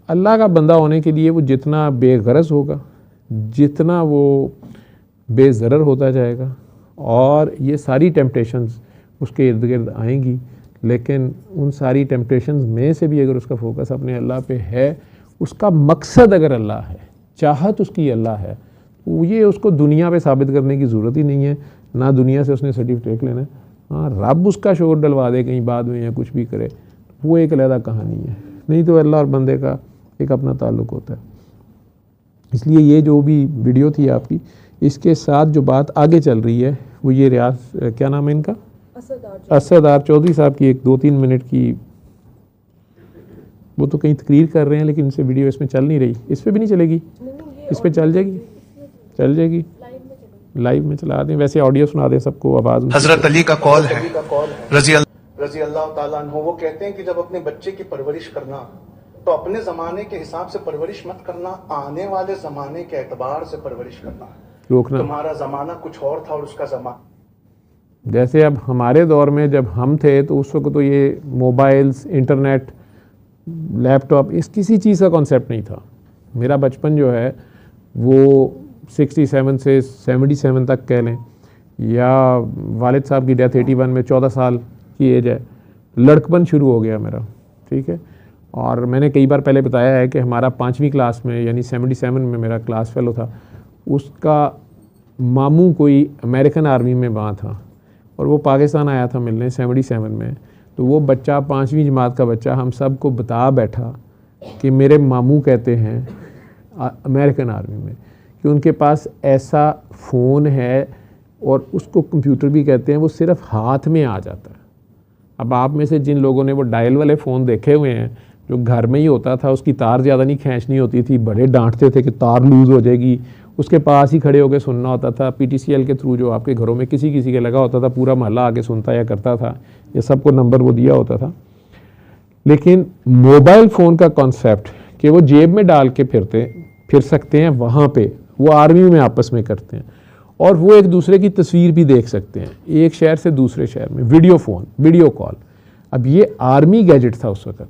अल्लाह का बंदा होने के लिए वो जितना बेगरज होगा, जितना वो बेज़रर होता जाएगा, और ये सारी टेम्पटेशंस उसके इर्द गिर्द आएंगी, लेकिन उन सारी टेम्पटेशंस में से भी अगर उसका फोकस अपने अल्लाह पे है, उसका मकसद अगर अल्लाह है, चाहत उसकी अल्लाह है, तो ये उसको दुनिया पे साबित करने की ज़रूरत ही नहीं है, ना दुनिया से उसने सर्टिफिकेट लेना है। हाँ, रब उसका शोर डलवा दे कहीं बाद में या कुछ भी करे, वो एक अलग कहानी है, नहीं तो अल्लाह और बंदे का एक अपना ताल्लुक़ होता है। इसलिए ये जो भी वीडियो थी आपकी, इसके साथ जो बात आगे चल रही है वो ये रियाज, क्या नाम है इनका, असदार चौधरी साहब की एक 2-3 मिनट की, वो तो कहीं तकरीर कर रहे हैं लेकिन इनसे वीडियो इसमें चल नहीं रही, इस पर भी नहीं चलेगी, इस पर चल जाएगी, चल जाएगी, लाइव में चला दें, वैसे ऑडियो सुना दें सबको आवाज़। हजरत अली का कॉल है रजी अल्लाह ताला अन्हु, वो कहते हैं कि जब अपने बच्चे की परवरिश करना तो अपने ज़माने के हिसाब से परवरिश मत करना, आने वाले ज़माने के एतबार से परवरिश करना, रोकना। तुम्हारा ज़माना कुछ और था और उसका ज़माना, जैसे अब हमारे दौर में जब हम थे तो उस वक्त तो ये मोबाइल्स, इंटरनेट, लैपटॉप, इस किसी चीज़ का कॉन्सेप्ट नहीं था। मेरा बचपन जो है वो 67 से 77 तक कह लें, या वालिद साहब की डेथ 81 में, 14 साल की एज है, लड़कपन शुरू हो गया मेरा, ठीक है। और मैंने कई बार पहले बताया है कि हमारा 5वीं क्लास में, यानी 77 में मेरा क्लास फेलो था, उसका मामू कोई अमेरिकन आर्मी में वहाँ था और वो पाकिस्तान आया था मिलने 77 में। तो वो बच्चा 5वीं जमात का बच्चा हम सब को बता बैठा कि मेरे मामू कहते हैं अमेरिकन आर्मी में कि उनके पास ऐसा फ़ोन है, और उसको कंप्यूटर भी कहते हैं, वो सिर्फ हाथ में आ जाता है। अब आप में से जिन लोगों ने वो डायल वाले फ़ोन देखे हुए हैं, जो घर में ही होता था, उसकी तार ज़्यादा नहीं खींचनी होती थी, बड़े डांटते थे कि तार लूज़ हो जाएगी, उसके पास ही खड़े होकर सुनना होता था। PTCL के थ्रू जो आपके घरों में किसी किसी के लगा होता था, पूरा मोहल्ला आके सुनता या करता था, ये सबको नंबर वो दिया होता था। लेकिन मोबाइल फ़ोन का कॉन्सेप्ट कि वो जेब में डाल के फिर सकते हैं, वहाँ पे वो आर्मी में आपस में करते हैं, और वो एक दूसरे की तस्वीर भी देख सकते हैं, एक शहर से दूसरे शहर में, वीडियो फ़ोन, वीडियो कॉल। अब ये आर्मी गैजेट था उस वक्त,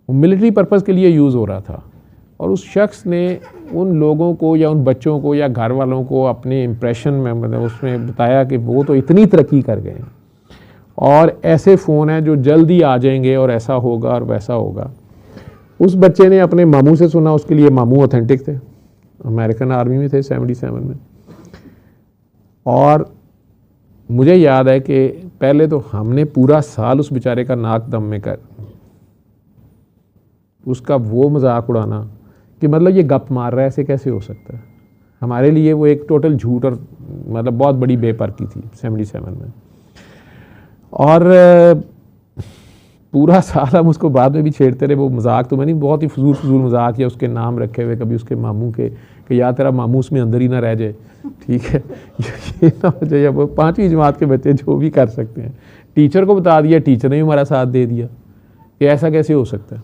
वो मिलिट्री पर्पज़ के लिए यूज़ हो रहा था, और उस शख्स ने उन लोगों को या उन बच्चों को या घर वालों को अपने इम्प्रेशन में, मतलब उसमें बताया कि वो तो इतनी तरक्की कर गए हैं और ऐसे फ़ोन हैं जो जल्दी आ जाएंगे और ऐसा होगा और वैसा होगा। उस बच्चे ने अपने मामू से सुना, उसके लिए मामू ऑथेंटिक थे, अमेरिकन आर्मी में थे 77 में। और मुझे याद है कि पहले तो हमने पूरा साल उस बेचारे का नाक दम में कर उसका वो मजाक उड़ाना कि मतलब ये गप मार रहा है, ऐसे कैसे हो सकता है। हमारे लिए वो एक टोटल झूठ और मतलब बहुत बड़ी बेपरकी थी 77 में। और पूरा साल हम उसको बाद में भी छेड़ते रहे। वो मजाक तो मैंने बहुत ही फजूल मजाक या उसके नाम रखे हुए, कभी उसके मामू के कि यार तेरा मामू उसमें अंदर ही ना रह जाए, ठीक है, ये ना हो जाए। वो 5वीं जमात के बच्चे जो भी कर सकते हैं, टीचर को बता दिया, टीचर ने भी हमारा साथ दे दिया कि ऐसा कैसे हो सकता है।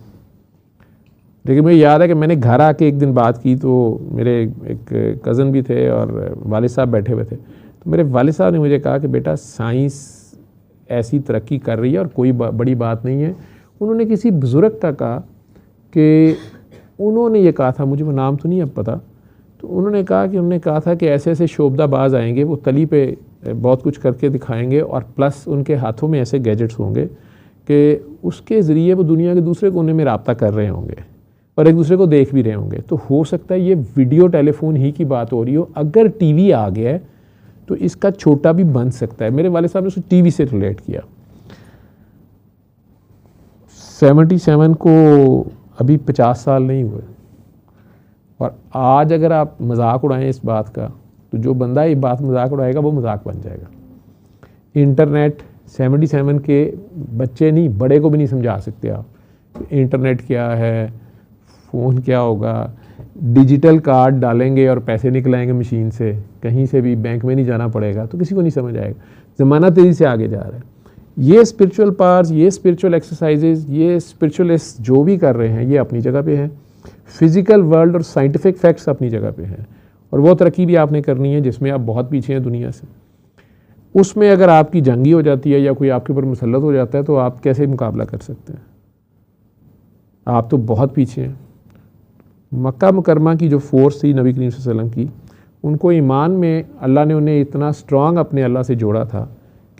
लेकिन मुझे याद है कि मैंने घर आके एक दिन बात की, तो मेरे एक कज़न भी थे और वालिद साहब बैठे हुए थे। तो मेरे वालिद साहब ने मुझे कहा कि बेटा साइंस ऐसी तरक्की कर रही है और कोई बड़ी बात नहीं है। उन्होंने किसी बुज़ुर्ग का कहा कि उन्होंने ये कहा था, मुझे वो नाम तो नहीं अब पता, तो उन्होंने कहा था कि ऐसे ऐसे शोबदाबाज आएंगे, वो तली पे बहुत कुछ करके दिखाएंगे और प्लस उनके हाथों में ऐसे गैजेट्स होंगे कि उसके ज़रिए वो दुनिया के दूसरे कोने में रब्ता कर रहे होंगे और एक दूसरे को देख भी रहे होंगे। तो हो सकता है ये वीडियो टेलीफोन ही की बात हो रही हो। अगर टीवी आ गया है तो इसका छोटा भी बन सकता है। मेरे वाले साहब ने उसको टीवी से रिलेट किया। 77 को अभी 50 साल नहीं हुए, और आज अगर आप मजाक उड़ाएं इस बात का, तो जो बंदा ये बात मजाक उड़ाएगा वो मजाक बन जाएगा। इंटरनेट 77 के बच्चे नहीं, बड़े को भी नहीं समझा सकते आप इंटरनेट क्या है, फ़ोन क्या होगा। डिजिटल कार्ड डालेंगे और पैसे निकलाएंगे मशीन से, कहीं से भी बैंक में नहीं जाना पड़ेगा, तो किसी को नहीं समझ आएगा। ज़माना तेज़ी से आगे जा रहा है। ये स्पिरिचुअल पावर्स, ये स्पिरिचुअल एक्सरसाइजेज, ये स्पिरिचुअलिस्ट जो भी कर रहे हैं, ये अपनी जगह पे हैं। फिज़िकल वर्ल्ड और साइंटिफिक फैक्ट्स अपनी जगह पे हैं, और वो तरक्की भी आपने करनी है जिसमें आप बहुत पीछे हैं दुनिया से। उसमें अगर आपकी जंगी हो जाती है या कोई आपके ऊपर मुसल्लत हो जाता है, तो आप कैसे मुकाबला कर सकते हैं? आप तो बहुत पीछे हैं। मक्का मुकरमा की जो फोर्स थी नबी करीम सल्लल्लाहु अलैहि वसल्लम की, उनको ईमान में अल्लाह ने उन्हें इतना स्ट्रांग अपने अल्लाह से जोड़ा था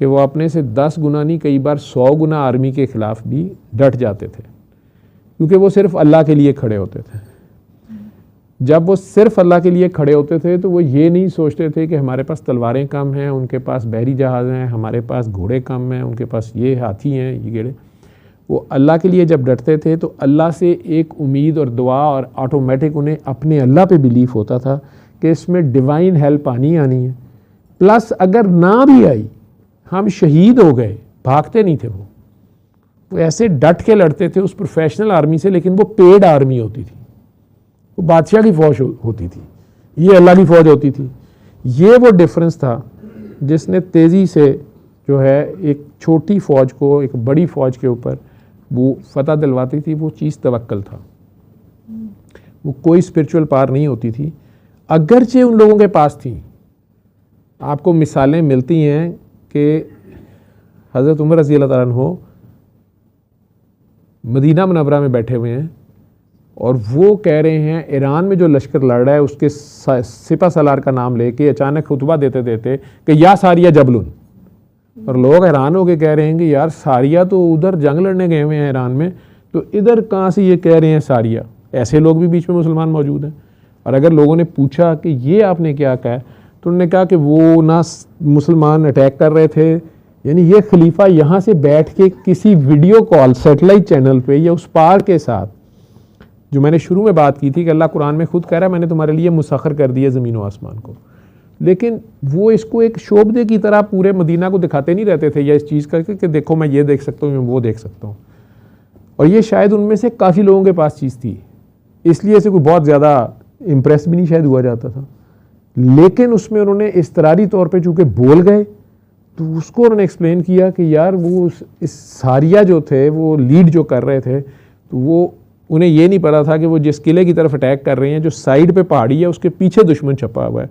कि वो अपने से 10 गुना नहीं, कई बार 100 गुना आर्मी के ख़िलाफ़ भी डट जाते थे, क्योंकि वो सिर्फ़ अल्लाह के लिए खड़े होते थे। जब वो सिर्फ़ अल्लाह के लिए खड़े होते थे तो वो ये नहीं सोचते थे कि हमारे पास तलवारें कम हैं, उनके पास बहरी जहाज़ हैं, हमारे पास घोड़े कम हैं, उनके पास ये हाथी हैं, ये गेड़े। वो अल्लाह के लिए जब डटते थे तो अल्लाह से एक उम्मीद और दुआ और ऑटोमेटिक उन्हें अपने अल्लाह पे बिलीफ होता था कि इसमें डिवाइन हेल्प आनी है। प्लस अगर ना भी आई, हम शहीद हो गए, भागते नहीं थे। वो ऐसे डट के लड़ते थे उस प्रोफेशनल आर्मी से, लेकिन वो पेड आर्मी होती थी, वो बादशाह की फ़ौज होती थी, ये अल्लाह की फ़ौज होती थी। ये वो डिफरेंस था जिसने तेज़ी से जो है एक छोटी फ़ौज को एक बड़ी फ़ौज के ऊपर वो फतह दिलवाती थी। वो चीज़ तवक्कल था, वो कोई स्पिरिचुअल पावर नहीं होती थी, अगरचे उन लोगों के पास थी। आपको मिसालें मिलती हैं कि हज़रत उमर रज़ी अल्लाह ताला अन्हो मदीना मुनव्वरा में बैठे हुए हैं और वो कह रहे हैं ईरान में जो लश्कर लड़ रहा है उसके सिपा सलार का नाम लेके अचानक खुतबा देते देते कि या सारिया जबलुन, और लोग हैरान होकर कह रहे हैं कि यार सारिया तो उधर जंग लड़ने गए हुए हैं ईरान में, तो इधर कहाँ से ये कह रहे हैं सारिया। ऐसे लोग भी बीच में मुसलमान मौजूद हैं। और अगर लोगों ने पूछा कि ये आपने क्या कहा, तो उन्होंने कहा कि वो ना मुसलमान अटैक कर रहे थे, यानी ये खलीफा यहाँ से बैठ के किसी वीडियो कॉल सेटेलाइट चैनल पे या उस पार के साथ, जो मैंने शुरू में बात की थी कि अल्लाह कुरान में खुद कह रहा है मैंने तुम्हारे लिए मुसख्खर कर दिया ज़मीन और आसमान को, लेकिन वो इसको एक शोबदे की तरह पूरे मदीना को दिखाते नहीं रहते थे या इस चीज़ करके कि देखो मैं ये देख सकता हूँ, मैं वो देख सकता हूँ। और ये शायद उनमें से काफ़ी लोगों के पास चीज़ थी, इसलिए से कोई बहुत ज़्यादा इम्प्रेस भी नहीं शायद हुआ जाता था। लेकिन उसमें उन्होंने इस्तरारी तौर पे चूँकि बोल गए तो उसको उन्होंने एक्सप्लेन किया कि यार वो इस सारिया जो थे वो लीड जो कर रहे थे, तो वो उन्हें ये नहीं पता था कि वो जिस किले की तरफ अटैक कर रहे हैं, जो साइड पे पहाड़ी है उसके पीछे दुश्मन छपा हुआ है।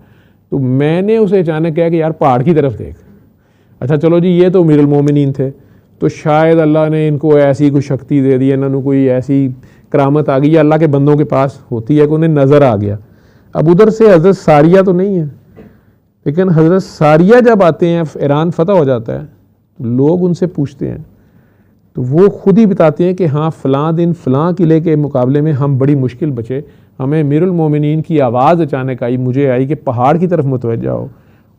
तो मैंने उसे अचानक कहा कि यार पहाड़ की तरफ देख। अच्छा चलो जी, ये तो अमीरुल मोमिनीन थे, तो शायद अल्लाह ने इनको ऐसी कोई शक्ति दे दी, इन्होंने कोई ऐसी करामत आ गई, अल्लाह के बंदों के पास होती है कि उन्हें नज़र आ गया। अब उधर से हज़रत सारिया तो नहीं है, लेकिन हज़रत सारिया जब आते हैं, ईरान फतह हो जाता है, तो लोग उनसे पूछते हैं तो वो खुद ही बताते हैं कि हाँ फ़लाँ दिन फ़लाँ किले के मुकाबले में हम बड़ी मुश्किल बचे, हमें अमीरुल मोमिनीन की आवाज़ अचानक आई, मुझे आई कि पहाड़ की तरफ मुतवज्जा हो,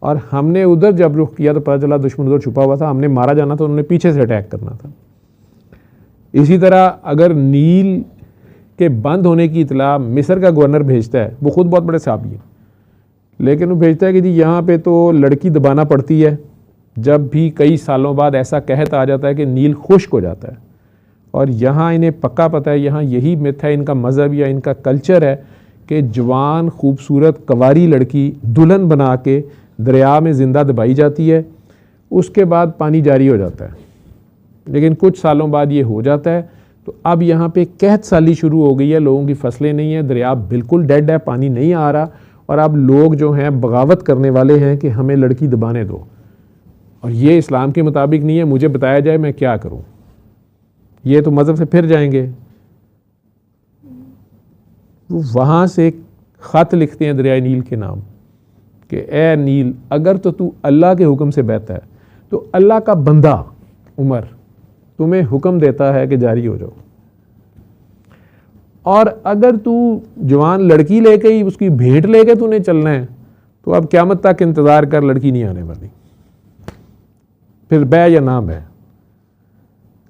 और हमने उधर जब रुख किया तो पता चला दुश्मन उधर छुपा हुआ था, हमने मारा जाना था, उन्होंने पीछे से अटैक करना था। इसी तरह अगर नील के बंद होने की इतला मिस्र का गवर्नर भेजता है, वो खुद बहुत बड़े सहाबी है, लेकिन वो भेजता है कि जी यहाँ पे तो लड़की दबाना पड़ती है, जब भी कई सालों बाद ऐसा कहत आ जाता है कि नील खुश्क हो जाता है। और यहाँ इन्हें पक्का पता है, यहाँ यही मिथ है, इनका मज़हब या इनका कल्चर है कि जवान खूबसूरत कवारी लड़की दुल्हन बना के दरिया में ज़िंदा दबाई जाती है, उसके बाद पानी जारी हो जाता है। लेकिन कुछ सालों बाद ये हो जाता है, तो अब यहाँ पे कहत साली शुरू हो गई है, लोगों की फसलें नहीं है, दरिया बिल्कुल डेड है, पानी नहीं आ रहा, और अब लोग जो हैं बगावत करने वाले हैं कि हमें लड़की दबाने दो, और ये इस्लाम के मुताबिक नहीं है, मुझे बताया जाए मैं क्या करूं। ये तो मज़हब से फिर जाएंगे। वो वहाँ से ख़त लिखते हैं दरिया नील के नाम कि ए नील, अगर तो तू अल्लाह के हुक्म से बहता है तो अल्लाह का बंदा उमर तुम्हें हुक्म देता है कि जारी हो जाओ, और अगर तू जवान लड़की लेके ही उसकी भेंट लेके तूने चलना है तो अब क़यामत तक इंतज़ार कर, लड़की नहीं आने वाली, फिर बह या ना बह।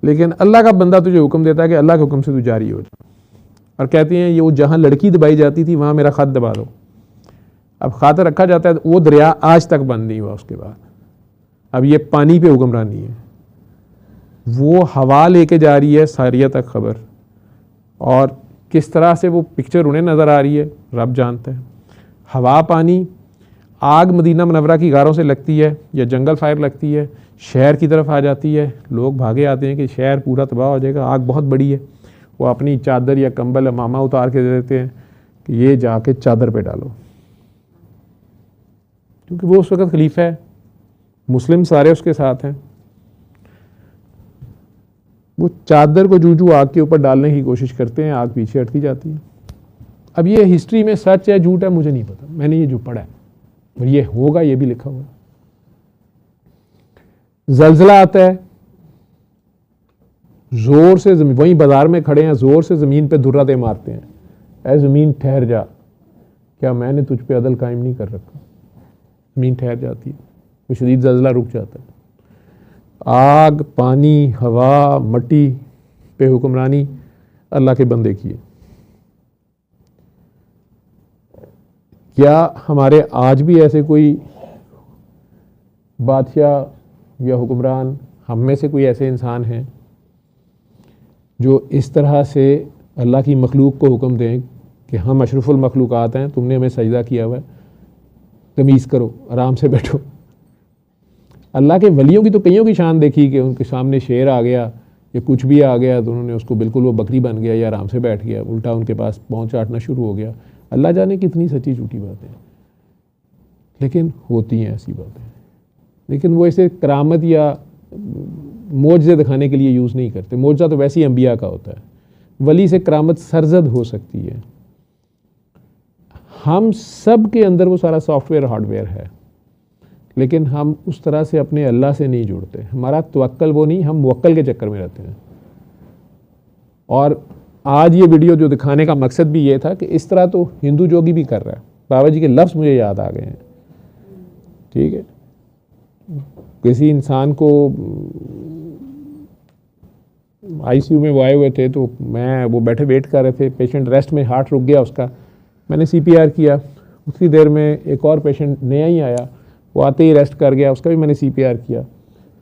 लेकिन अल्लाह का बंदा तुझे हुक्म देता है कि अल्लाह के हुक्म से तू जारी हो जा। और कहते हैं ये वो जहाँ लड़की दबाई जाती थी वहाँ मेरा ख़त दबा दो। अब ख़त रखा जाता है, वो दरिया आज तक बंद नहीं हुआ उसके बाद। अब ये पानी पे हुक्मरानी है, वो हवा लेके जा रही है सारिया तक खबर, और किस तरह से वो पिक्चर उन्हें नज़र आ रही है रब जानता है। हवा, पानी, आग मदीना मुनव्वरा की गारों से लगती है या जंगल फायर लगती है, शहर की तरफ आ जाती है, लोग भागे आते हैं कि शहर पूरा तबाह हो जाएगा, आग बहुत बड़ी है। वो अपनी चादर या कंबल मामा उतार के दे देते हैं कि ये जाके चादर पे डालो, क्योंकि वो उस वक़्त खलीफा है, मुस्लिम सारे उसके साथ हैं। वो चादर को जूं जूं आग के ऊपर डालने की कोशिश करते हैं, आग पीछे हटती जाती है। अब ये हिस्ट्री में सच है झूठ है मुझे नहीं पता, मैंने ये जो पढ़ा है और ये होगा, ये भी लिखा हुआ है। जलजला आता है, जोर से वहीं बाजार में खड़े हैं, जोर से जमीन पे दुर्राते मारते हैं, ऐ जमीन ठहर जा, क्या मैंने तुझ पे अदल कायम नहीं कर रखा। जमीन ठहर जाती है, वो शदीद जलजला रुक जाता है। आग, पानी, हवा, मट्टी पे हुक्मरानी अल्लाह के बंदे की है। क्या हमारे आज भी ऐसे कोई बादशाह या हुक्मरान, हम में से कोई ऐसे इंसान हैं जो इस तरह से अल्लाह की मखलूक को हुक्म दें कि हम अशरफुल मखलूक़ात हैं, तुमने हमें सजदा किया हुआ है, तमीज़ करो, आराम से बैठो। अल्लाह के वलियों की तो कईयों की शान देखी कि उनके सामने शेर आ गया या कुछ भी आ गया तो उन्होंने उसको बिल्कुल वो बकरी बन गया या आराम से बैठ गया, उल्टा उनके पास पाँव चाटना शुरू हो गया। अल्लाह जाने कितनी सच्ची झूठी बातें, लेकिन होती हैं ऐसी बातें। लेकिन वो ऐसे करामत या मोजज़े दिखाने के लिए यूज़ नहीं करते। मोजज़ा तो वैसे ही अंबिया का होता है, वली से करामत सरजद हो सकती है। हम सब के अंदर वो सारा सॉफ्टवेयर हार्डवेयर है, लेकिन हम उस तरह से अपने अल्लाह से नहीं जुड़ते। हमारा तवक्कल वो नहीं, हम मुवक्कल के चक्कर में रहते हैं। और आज ये वीडियो जो दिखाने का मकसद भी ये था कि इस तरह तो हिंदू जोगी भी कर रहा है। बाबा जी के लफ्ज़ मुझे याद आ गए हैं, ठीक है। किसी इंसान को आईसीयू में वो आए हुए थे, तो वो बैठे वेट कर रहे थे, पेशेंट रेस्ट में, हार्ट रुक गया उसका, मैंने सीपीआर किया। उसी देर में एक और पेशेंट नया ही आया, वो आते ही रेस्ट कर गया, उसका भी मैंने सीपीआर किया।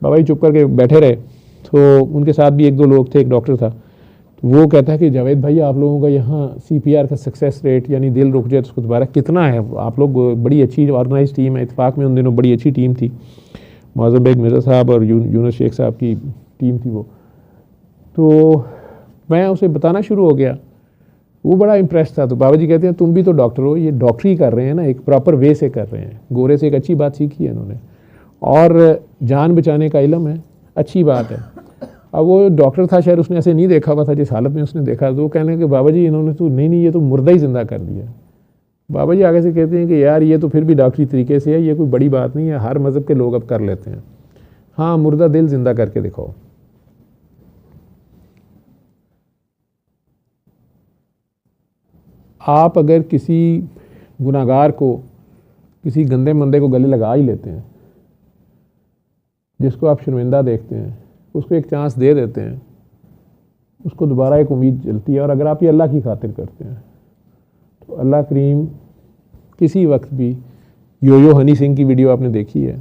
बाबा जी चुप करके बैठे रहे। तो उनके साथ भी एक दो लोग थे, एक डॉक्टर था। तो वो कहता है कि जावेद भाई आप लोगों का यहाँ सीपीआर का सक्सेस रेट, यानी दिल रुक जाए तो उसको दोबारा, कितना है? आप लोग बड़ी अच्छी ऑर्गेनाइज टीम है। इत्तेफाक में उन दिनों बड़ी अच्छी टीम थी, मौज़म बेग मिर्ज़ा साहब और यूनुस शेख साहब की टीम थी वो। तो मैं उसे बताना शुरू हो गया, वो बड़ा इम्प्रेस था। तो बाबा जी कहते हैं तुम भी तो डॉक्टर हो, ये डॉक्टरी कर रहे हैं ना, एक प्रॉपर वे से कर रहे हैं। गोरे से एक अच्छी बात सीखी है इन्होंने, और जान बचाने का इल्म है, अच्छी बात है। अब वो डॉक्टर था, शायद उसने ऐसे नहीं देखा हुआ था जिस हालत में उसने देखा। तो वो कहने कि बाबा जी इन्होंने तो नहीं ये तो मुर्दा ही ज़िंदा कर दिया। बाबा जी आगे से कहते हैं कि यार ये तो फिर भी डॉक्टरी तरीके से है, ये कोई बड़ी बात नहीं है, हर मज़हब के लोग अब कर लेते हैं। हाँ, मुर्दा दिल ज़िंदा करके दिखाओ। आप अगर किसी गुनाहगार को, किसी गंदे मंदे को गले लगा ही लेते हैं, जिसको आप शर्मिंदा देखते हैं, उसको एक चांस दे देते हैं, उसको दोबारा एक उम्मीद चलती है। और अगर आप ये अल्लाह की खातिर करते हैं तो अल्लाह करीम किसी वक्त भी, यो हनी सिंह की वीडियो आपने देखी है,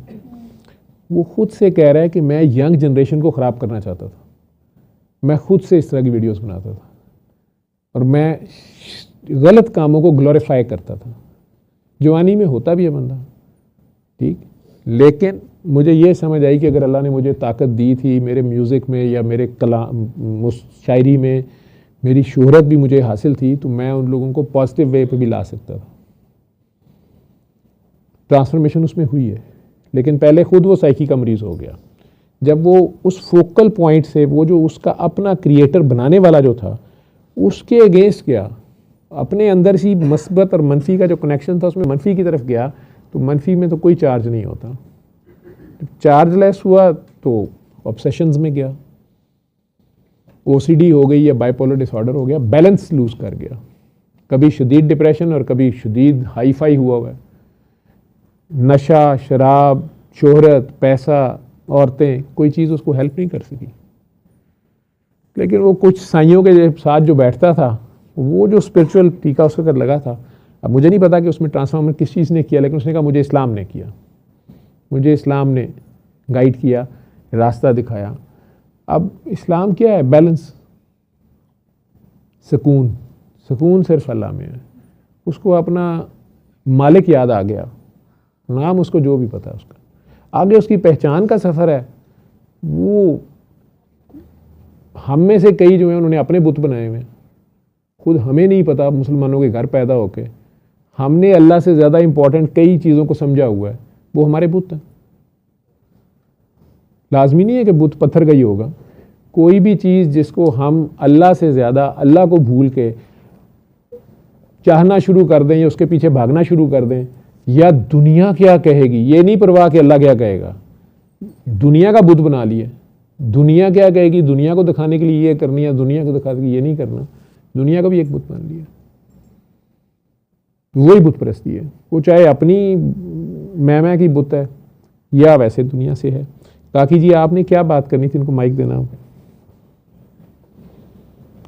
वो खुद से कह रहा है कि मैं यंग जनरेशन को ख़राब करना चाहता था, मैं खुद से इस तरह की वीडियोस बनाता था और मैं गलत कामों को ग्लोरीफाई करता था। जवानी में होता भी है बंदा, ठीक, लेकिन मुझे ये समझ आई कि अगर अल्लाह ने मुझे ताकत दी थी, मेरे म्यूज़िक में या मेरे कलाम शायरी में मेरी शोहरत भी मुझे हासिल थी, तो मैं उन लोगों को पॉजिटिव वे पे भी ला सकता था। ट्रांसफॉर्मेशन उसमें हुई है, लेकिन पहले खुद वो साइकी का मरीज़ हो गया। जब वो उस फोकल पॉइंट से, वो जो उसका अपना क्रिएटर बनाने वाला जो था, उसके अगेंस्ट गया, अपने अंदर से मस्बत और मनफी का जो कनेक्शन था उसमें मनफी की तरफ गया, तो मनफी में तो कोई चार्ज नहीं होता। चार्जलेस हुआ तो ऑब्सेशंस में गया, ओसीडी हो गई या बाइपोलर डिसऑर्डर हो गया, बैलेंस लूज कर गया। कभी शदीद डिप्रेशन और कभी शदीद हाई फाई हुआ है। नशा, शराब, शोहरत, पैसा, औरतें, कोई चीज़ उसको हेल्प नहीं कर सकी। लेकिन वो कुछ साइयों के साथ जो बैठता था, वो जो स्पिरिचुअल टीका उसके कर लगा था। अब मुझे नहीं पता कि उसमें ट्रांसफॉर्मेशन किस चीज़ ने किया, लेकिन उसने कहा मुझे इस्लाम ने किया, मुझे इस्लाम ने गाइड किया, रास्ता दिखाया। अब इस्लाम क्या है? बैलेंस, सुकून। सुकून सिर्फ अल्लाह में है। उसको अपना मालिक याद आ गया, नाम उसको जो भी पता है उसका। आगे उसकी पहचान का सफ़र है। वो हम में से कई जो हैं उन्होंने अपने बुत बनाए हुए हैं, खुद हमें नहीं पता। मुसलमानों के घर पैदा होके हमने अल्लाह से ज़्यादा इम्पॉर्टेंट कई चीज़ों को समझा हुआ है, वो हमारे बुत हैं। लाजमी नहीं है कि बुत पत्थर का ही होगा। कोई भी चीज़ जिसको हम अल्लाह से ज़्यादा, अल्लाह को भूल के चाहना शुरू कर दें या उसके पीछे भागना शुरू कर दें, या दुनिया क्या कहेगी ये नहीं परवाह कि अल्लाह क्या कहेगा, दुनिया का बुत बना लिया, दुनिया क्या कहेगी, दुनिया को दिखाने के लिए ये करनी है, दुनिया को दिखाने के लिए ये नहीं करना, दुनिया का भी एक बुत मान लिया। वही बुत परस्ती है, वो चाहे अपनी मैं की बुत है या वैसे दुनिया से है। काकी जी आपने क्या बात करनी थी, इनको माइक देना।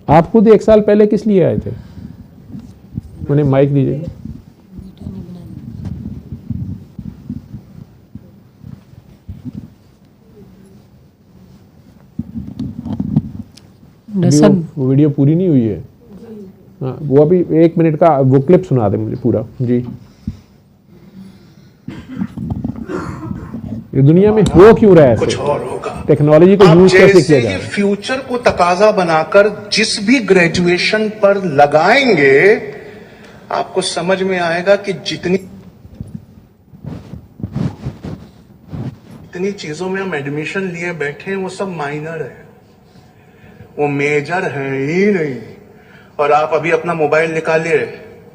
आप खुद 1 साल पहले किस लिए आए थे, उन्हें माइक दीजिए। वो वीडियो पूरी नहीं हुई है। हाँ, वो अभी 1 मिनट का वो क्लिप सुना दे मुझे पूरा जी। ये दुनिया में हो क्यों रहा है ऐसे? कुछ और होगा। टेक्नोलॉजी को यूज कैसे किया जाए? फ्यूचर को तकाजा बनाकर जिस भी ग्रेजुएशन पर लगाएंगे, आपको समझ में आएगा कि जितनी चीजों में हम एडमिशन लिए बैठे हैं वो सब माइनर है, वो मेजर है ही नहीं। और आप अभी अपना मोबाइल निकालिए,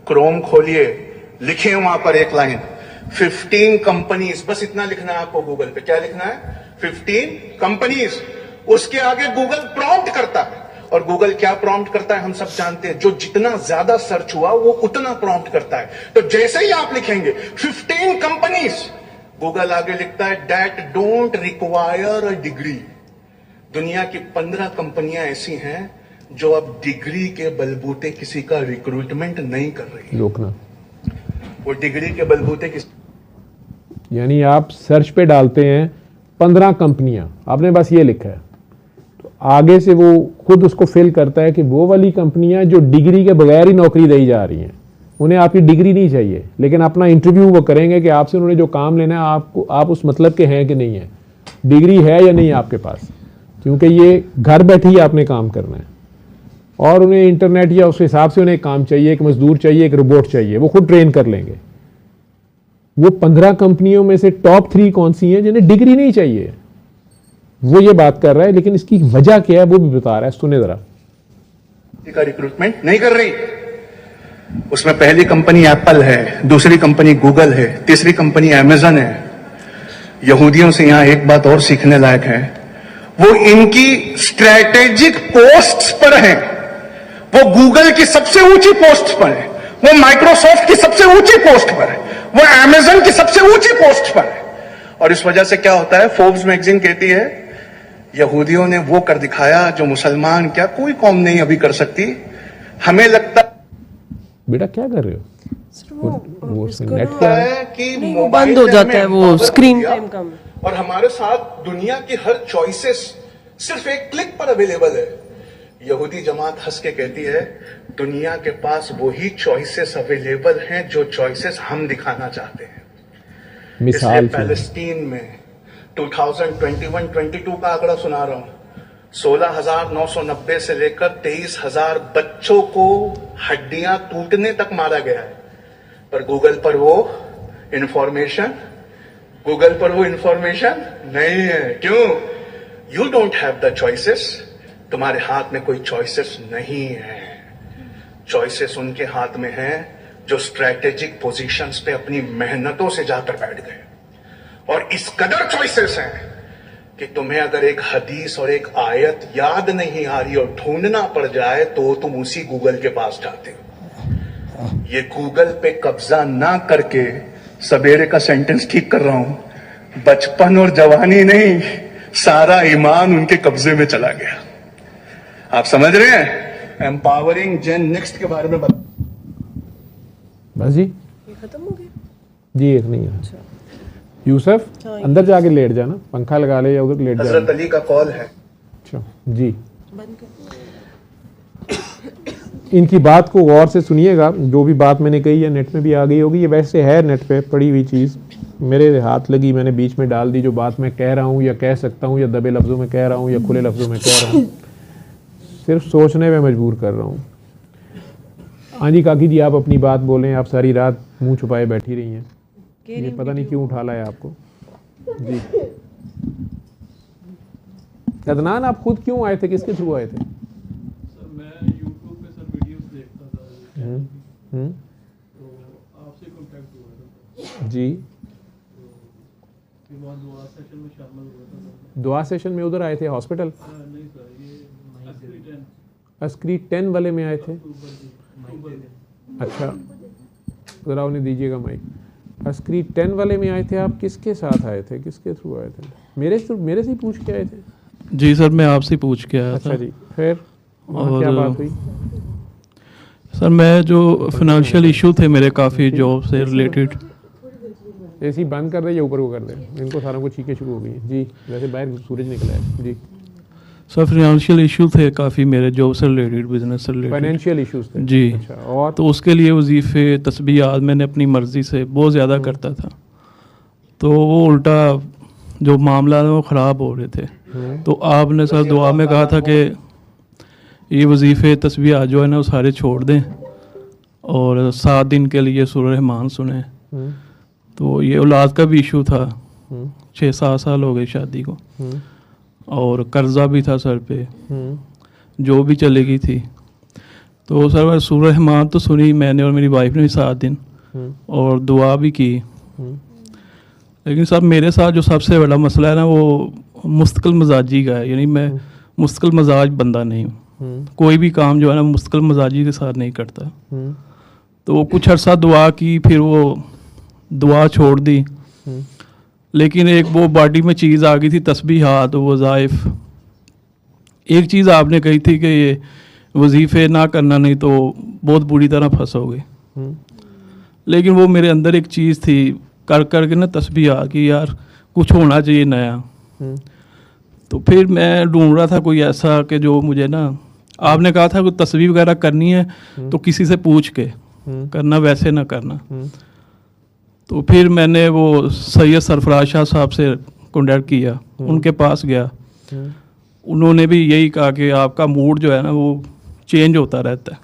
क्रोम खोलिए, लिखे वहां पर एक लाइन 15 कंपनीज, बस इतना लिखना है आपको गूगल पे। क्या लिखना है? 15 कंपनीज। उसके आगे गूगल प्रॉम्प्ट करता है, और गूगल क्या प्रॉम्प्ट करता है हम सब जानते हैं, जो जितना ज्यादा सर्च हुआ वो उतना प्रॉम्प्ट करता है। तो जैसे ही आप लिखेंगे 15 कंपनीज, गूगल आगे लिखता है that don't require a degree. दुनिया की 15 कंपनियां ऐसी हैं जो अब डिग्री के बलबूते किसी का रिक्रूटमेंट नहीं कर रही। रोकना, वो डिग्री के बलबूते यानी आप सर्च पे डालते हैं 15 कंपनियां, आपने बस ये लिखा है, तो आगे से वो खुद उसको फिल करता है कि वो वाली कंपनियां जो डिग्री के बगैर ही नौकरी दी जा रही हैं, उन्हें आपकी डिग्री नहीं चाहिए, लेकिन अपना इंटरव्यू वो करेंगे कि आपसे उन्होंने जो काम लेना है आपको, आप उस मतलब के हैं कि नहीं है, डिग्री है या नहीं आपके पास, क्योंकि ये घर बैठे ही आपने काम करना है। और उन्हें इंटरनेट या उस हिसाब से उन्हें काम चाहिए, एक मजदूर चाहिए, एक रोबोट चाहिए, वो खुद ट्रेन कर लेंगे। वो 15 कंपनियों में से टॉप 3 कौन सी हैं जिन्हें डिग्री नहीं चाहिए, वो ये बात कर रहा है, लेकिन इसकी वजह क्या है वो भी बता रहा है। सुने जरा। का रिक्रूटमेंट नहीं कर रही। उसमें पहली कंपनी एप्पल है, दूसरी कंपनी गूगल है, तीसरी कंपनी अमेजन है। यहूदियों से यहां एक बात और सीखने लायक है, वो इनकी स्ट्रैटेजिक पोस्ट्स पर है, वो गूगल की सबसे ऊंची पोस्ट पर है, वो माइक्रोसॉफ्ट की सबसे ऊंची पोस्ट पर है, वो अमेजन की सबसे ऊंची पोस्ट पर है। और इस वजह से क्या होता है, फोर्ब्स मैगजीन कहती है यहूदियों ने वो कर दिखाया जो मुसलमान क्या कोई कौम नहीं अभी कर सकती। हमें लगता बेटा क्या कर रहे हो? वो नेट है कि वो बंद हो जाता है, वो स्क्रीन टाइम कम। और हमारे साथ दुनिया की हर चॉइसेस सिर्फ एक क्लिक पर अवेलेबल है। यहूदी जमात हंस के कहती है दुनिया के पास वही चॉइसेस अवेलेबल हैं जो चॉइसेस हम दिखाना चाहते हैं। मिसाल पैलेस्टीन में 2021-22 का आंकड़ा सुना रहा हूं, 16,990 से लेकर 23,000 बच्चों को हड्डियां टूटने तक मारा गया है। पर गूगल पर वो इंफॉर्मेशन नहीं है। क्यों? You don't have the choices. तुम्हारे हाथ में कोई चॉइसेस नहीं है। चॉइसेस उनके हाथ में है जो स्ट्रैटेजिक पोजीशंस पे अपनी मेहनतों से जाकर बैठ गए। और इस कदर चॉइसेस हैं कि तुम्हें अगर एक हदीस और एक आयत याद नहीं आ रही और ढूंढना पड़ जाए तो तुम उसी गूगल के पास जाते हो। ये गूगल पे कब्जा ना करके, सवेरे का सेंटेंस ठीक कर रहा हूं, बचपन और जवानी नहीं, सारा ईमान उनके कब्जे में चला गया। आप समझ रहे हैं? एम्पावरिंग जेन नेक्स्ट के बारे में बस जी, ये खत्म हो गया जी। एक नहीं है। अच्छा यूसुफ, अंदर जाके लेट जाना, पंखा लगा ले या उधर लेट जाना। हजरत अली का कॉल है। अच्छा जी, बंद कर। इनकी बात को गौर से सुनिएगा। जो भी बात मैंने कही है नेट में भी आ गई होगी, ये वैसे है नेट पे पड़ी हुई चीज़, मेरे हाथ लगी, मैंने बीच में डाल दी। जो बात मैं कह रहा हूँ या कह सकता हूँ या दबे लफ्ज़ों में कह रहा हूँ या खुले लफ्ज़ों में कह रहा हूँ, सिर्फ सोचने में मजबूर कर रहा हूँ। हाँ जी काकी जी, आप अपनी बात बोलें। आप सारी रात मुंह छुपाए बैठी रही हैं, ये पता नहीं क्यों उठा लाया आपको जी। अदनान, आप खुद क्यों आए थे, किसके थ्रू आए थे? सर मैं YouTube पे सर वीडियोस देखता था। हम्म, तो आपसे कांटेक्ट हुआ था, जी। तो उसके बाद दुआ सेशन में शामिल हुआ था। दुआ सेशन में उधर आए थे हॉस्पिटल? नहीं सर, ये अस्करी 10 अस्क्री 10 वाले में आए थे? अक्टूबर में। अच्छा, ज़रा उन्हें दीजिएगा माइक। अस्क्री 10 वाले में आए थे आप? किसके साथ आए थे, किसके थ्रू आए थे? मेरे से ही पूछ के आए थे? जी सर, मैं आपसे पूछ के आया अच्छा था। जी, फिर वहाँ और क्या बात हुई? सर मैं जो फाइनेंशियल इशू थे मेरे काफ़ी जॉब से रिलेटेड। एसी बंद कर दे या ऊपर को कर दे, इनको सारों को छींकें शुरू हो गई हैं जी। वैसे बाहर सूरज निकला है जी। सर फाइनेंशियल इशू थे काफ़ी मेरे जॉब से रिलेटेड, बिजनेस से रिलेटेड। फाइनेंशियल इश्यूज थे? जी। अच्छा, और? तो उसके लिए वजीफ़े तस्बीहात मैंने अपनी मर्ज़ी से बहुत ज़्यादा करता था, तो वो उल्टा जो मामला है वो ख़राब हो रहे थे। तो आपने सर दुआ में कहा था कि ये वजीफ़े तस्बीहात जो है ना वो सारे छोड़ दें और 7 दिन के लिए सूरह रहमान सुने। हम्म, तो ये औलाद का भी इशू था, हम्म, 6-7 साल हो गए शादी को, हम्म, और कर्जा भी था सर पे, हम्म, जो भी चलेगी थी। तो सर सूरह रहमान तो सुनी मैंने और मेरी वाइफ ने भी 7 दिन, हम्म, और दुआ भी की। हम्म, लेकिन सर मेरे साथ जो सबसे बड़ा मसला है ना वो मुस्तकिल मजाजी का है, यानी मैं मुस्तकिल मजाज बंदा नहीं हूँ। हम्म, कोई भी काम जो है ना मुस्तकिल मजाजी के साथ नहीं करता। हम्म, तो कुछ अर्सा दुआ की, फिर वो दुआ छोड़ दी। हम्म, लेकिन एक वो बॉडी में चीज़ आ गई थी, तस्बीहात वज़ाइफ। एक चीज़ आपने कही थी कि ये वजीफ़े ना करना नहीं तो बहुत बुरी तरह फंसोगे। हम्म, लेकिन वो मेरे अंदर एक चीज़ थी, कर कर के ना तस्बीह कि यार कुछ होना चाहिए नया। हम्म, तो फिर मैं ढूंढ रहा था कोई ऐसा कि जो मुझे ना, आपने कहा था कोई तस्बीह वगैरह करनी है तो किसी से पूछ के करना, वैसे ना करना। तो फिर मैंने वो सैयद सरफराज शाह साहब से कॉन्टैक्ट किया, उनके पास गया। उन्होंने भी यही कहा कि आपका मूड जो है ना वो चेंज होता रहता है,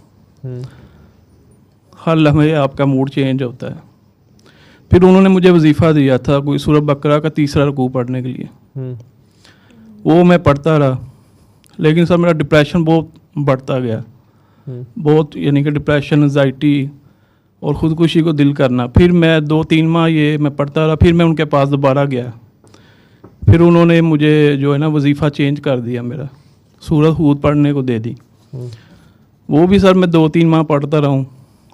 हर लम्हे आपका मूड चेंज होता है। फिर उन्होंने मुझे वजीफ़ा दिया था कोई सूरह बकरा का 3रा रुकू पढ़ने के लिए, वो मैं पढ़ता रहा। लेकिन सर मेरा डिप्रेशन बहुत बढ़ता गया, बहुत, यानी कि डिप्रेशन, एंजाइटी और ख़ुदकुशी को दिल करना। फिर मैं 2-3 माह ये मैं पढ़ता रहा, फिर मैं उनके पास दोबारा गया। फिर उन्होंने मुझे जो है ना वजीफ़ा चेंज कर दिया, मेरा सूरह हूद पढ़ने को दे दी। वो भी सर मैं 2-3 माह पढ़ता रहा हूँ,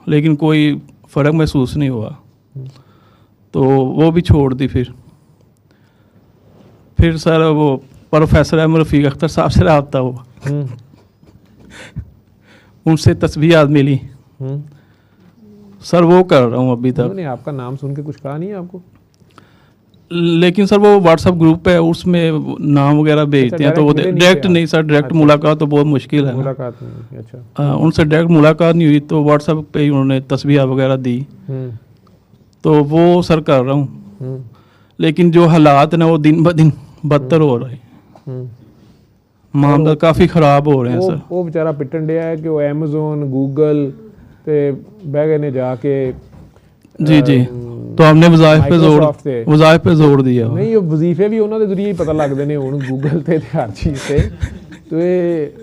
लेकिन कोई फ़र्क महसूस नहीं हुआ, तो वो भी छोड़ दी। फिर सर वो प्रोफेसर अहमद रफ़ीक अख्तर साहब से रब्ता हुआ, उनसे तस्बीहात मिली। सर वो कर रहा हूँ अभी तक। उन्होंने आपका नाम सुन के कुछ कहा नहीं है आपको? लेकिन सर वो व्हाट्सएप ग्रुप है, उसमें नाम वगैरह भेजते हैं, तो वो डायरेक्ट नहीं सर, डायरेक्ट मुलाकात तो बहुत मुश्किल है, मुलाकात नहीं? अच्छा, हाँ, उनसे डायरेक्ट मुलाकात नहीं हुई, तो व्हाट्सएप पे ही उन्होंने तस्बीह वगैरह दी, तो वो सर कर रहा हूँ। लेकिन जो हालात ना वो दिन ब दिन बदतर हो रहे हैं, मामला काफ़ी ख़राब हो रहे हैं सर। वो बेचारा पिटन डया है कि वो अमेज़ोन गूगल ते बह गए ने जाके। जी जी, तो हमने वज़ाइफ पे जोर दिया। नहीं, वो वजीफे भी उन्होंने जरिए ही पता लगते हैं हुण, गूगल ते हर चीज़ से। तो ये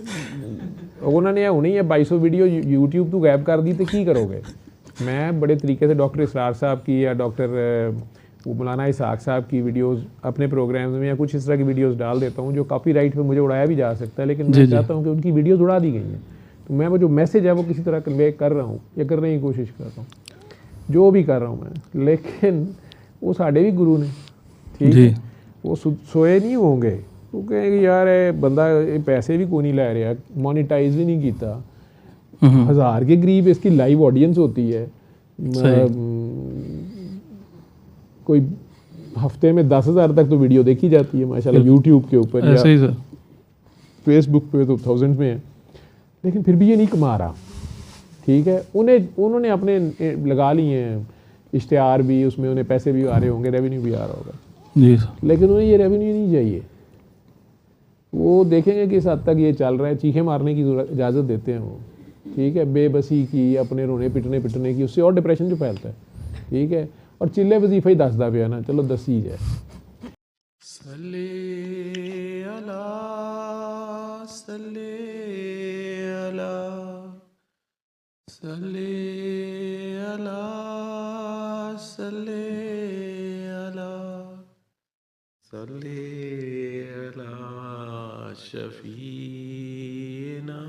उन्होंने हुणे ही 2200 वीडियो यूट्यूब तो गायब कर दी, तो की करोगे? मैं बड़े तरीके से डॉक्टर इसरार साहब की या डॉक्टर मौलाना इसाक साहब की वीडियोस अपने प्रोग्राम्स में या कुछ इस तरह की वीडियोस डाल देता हूँ जो कॉपीराइट पे मुझे उड़ाया भी जा सकता है, लेकिन मैं चाहता हूँ कि उनकी वीडियोस उड़ा दी गई हैं, तो मैं वो जो मैसेज है वो किसी तरह कन्वे कर रहा हूँ या करने की कोशिश कर रहा हूँ, जो भी कर रहा हूँ मैं। लेकिन वो साढ़े भी गुरु ने, ठीक है, वो सोए नहीं होंगे, वो कहेंगे यार ये बंदा ये पैसे भी को नहीं लै रहा, मोनीटाइज भी नहीं किया, 1000 के करीब इसकी लाइव ऑडियंस होती है, कोई हफ्ते में 10,000 तक तो वीडियो देखी जाती है माशाल्लाह यूट्यूब के ऊपर, या फेसबुक पे तो 1000 में है, लेकिन फिर भी ये नहीं कमा रहा। ठीक है, उन्होंने अपने लगा लिए हैं इश्तिहार भी, उसमें उन्हें पैसे भी आ रहे होंगे, रेवेन्यू भी आ रहा होगा जी, लेकिन उन्हें ये रेवेन्यू नहीं चाहिए। वो देखेंगे कि इस हद तक ये चल रहा है, चीखें मारने की इजाज़त देते हैं वो, ठीक है, बेबसी की, अपने रोने पिटने की, उससे और डिप्रेशन जो फैलता है, ठीक है। और चिल्ले वजीफा ही दसदा पिया ना, चलो दसी जाए। सल्ले अला सल्ले अला सल्ले सल्ले अला शफीना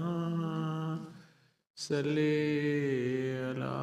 सल्ले अला